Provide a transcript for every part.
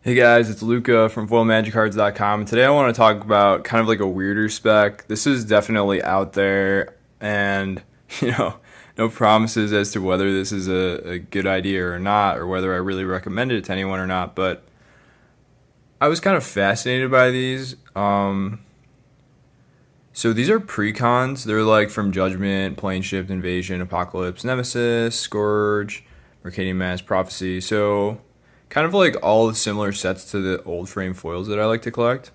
Hey guys, it's Luca from foilmagiccards.com, and today I want to talk about kind of like a weirder spec. This is definitely out there, and you know, no promises as to whether this is a good idea or not, or whether I really recommend it to anyone or not, but I was kind of fascinated by these. So these are precons. They're like from Judgment, Plane Shift, Invasion, Apocalypse, Nemesis, Scourge, Mercadian Mass, Prophecy. So kind of like all the similar sets to the old frame foils that I like to collect.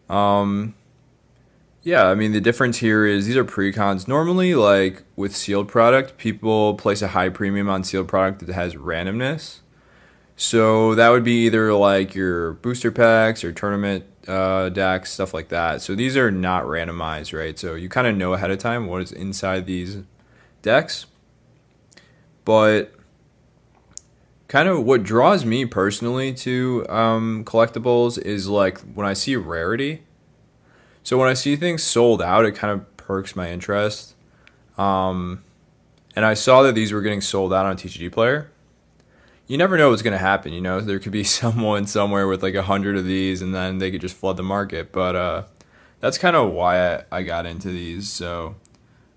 Um, yeah, I mean the difference here is these are precons. Normally, like with sealed product, people place a high premium on sealed product that has randomness. So that would be either like your booster packs or tournament decks, stuff like that. So these are not randomized, right? So you kind of know ahead of time what is inside these decks. But kind of what draws me personally to collectibles is like when I see rarity. So when I see things sold out, it kind of perks my interest. Um, and I saw that these were getting sold out on TCG Player. You never know what's going to happen. You know, there could be someone somewhere with like 100 of these, and then they could just flood the market. But that's kind of why I got into these. So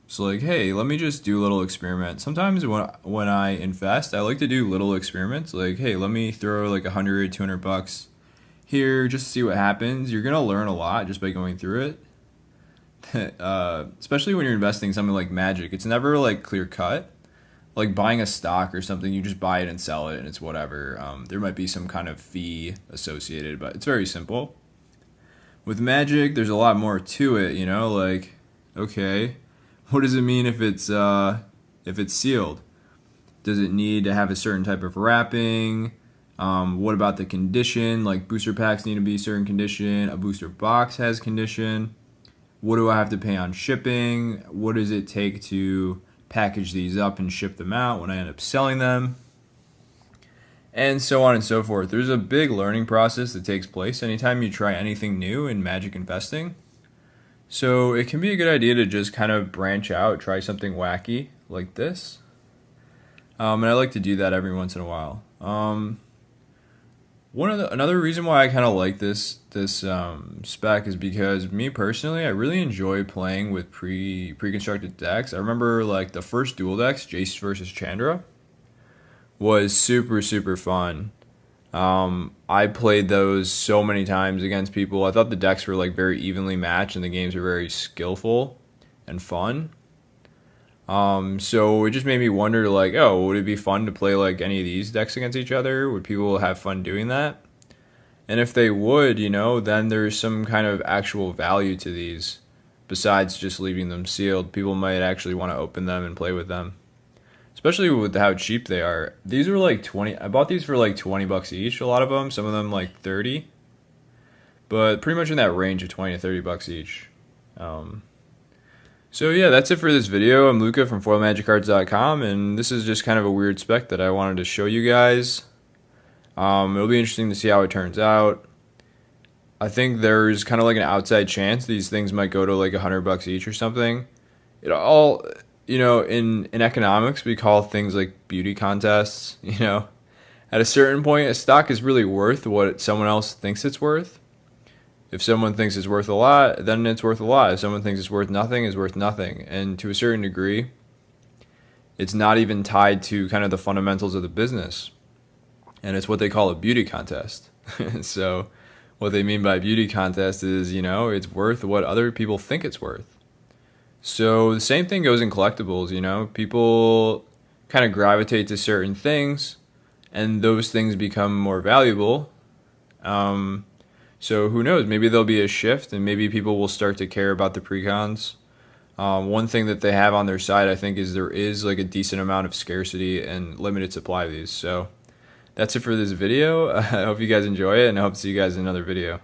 it's like, hey, let me just do a little experiment. Sometimes when I invest, I like to do little experiments. Like, hey, let me throw like 100, 200 bucks here just to see what happens. You're gonna learn a lot just by going through it. Especially when you're investing in something like Magic, it's never like clear cut. Like buying a stock or something, you just buy it and sell it, and it's whatever. There might be some kind of fee associated, but it's very simple. With Magic, there's a lot more to it. You know, like, okay, what does it mean if it's sealed? Does it need to have a certain type of wrapping? What about the condition? Like booster packs need to be a certain condition. A booster box has condition. What do I have to pay on shipping? What does it take to package these up and ship them out when I end up selling them? And so on and so forth. There's a big learning process that takes place anytime you try anything new in Magic investing. So it can be a good idea to just kind of branch out, try something wacky like this. And I like to do that every once in a while. Another reason why I kind of like this spec is because me personally, I really enjoy playing with pre-constructed decks. I remember like the first dual decks, Jace versus Chandra, was super fun. I played those so many times against people. I thought the decks were like very evenly matched and the games were very skillful and fun. So it just made me wonder like, oh, would it be fun to play like any of these decks against each other? Would people have fun doing that? And if they would, you know, then there's some kind of actual value to these besides just leaving them sealed. People might actually want to open them and play with them. Especially with how cheap they are. These are like 20. I bought these for like 20 bucks each, a lot of them, some of them like 30. But pretty much in that range of 20 to 30 bucks each. So yeah, that's it for this video. I'm Luca from foilmagiccards.com, and this is just kind of a weird spec that I wanted to show you guys. It'll be interesting to see how it turns out. I think there's kind of like an outside chance these things might go to like 100 bucks each or something. It all, you know, in economics, we call things like beauty contests. You know, at a certain point, a stock is really worth what someone else thinks it's worth. If someone thinks it's worth a lot, then it's worth a lot. If someone thinks it's worth nothing, it's worth nothing. And to a certain degree, it's not even tied to kind of the fundamentals of the business. And it's what they call a beauty contest. So what they mean by beauty contest is, you know, it's worth what other people think it's worth. So the same thing goes in collectibles, you know. People kind of gravitate to certain things, and those things become more valuable. So who knows? Maybe there'll be a shift, and maybe people will start to care about the precons. One thing that they have on their side, I think, is there is like a decent amount of scarcity and limited supply of these. So that's it for this video. I hope you guys enjoy it, and I hope to see you guys in another video.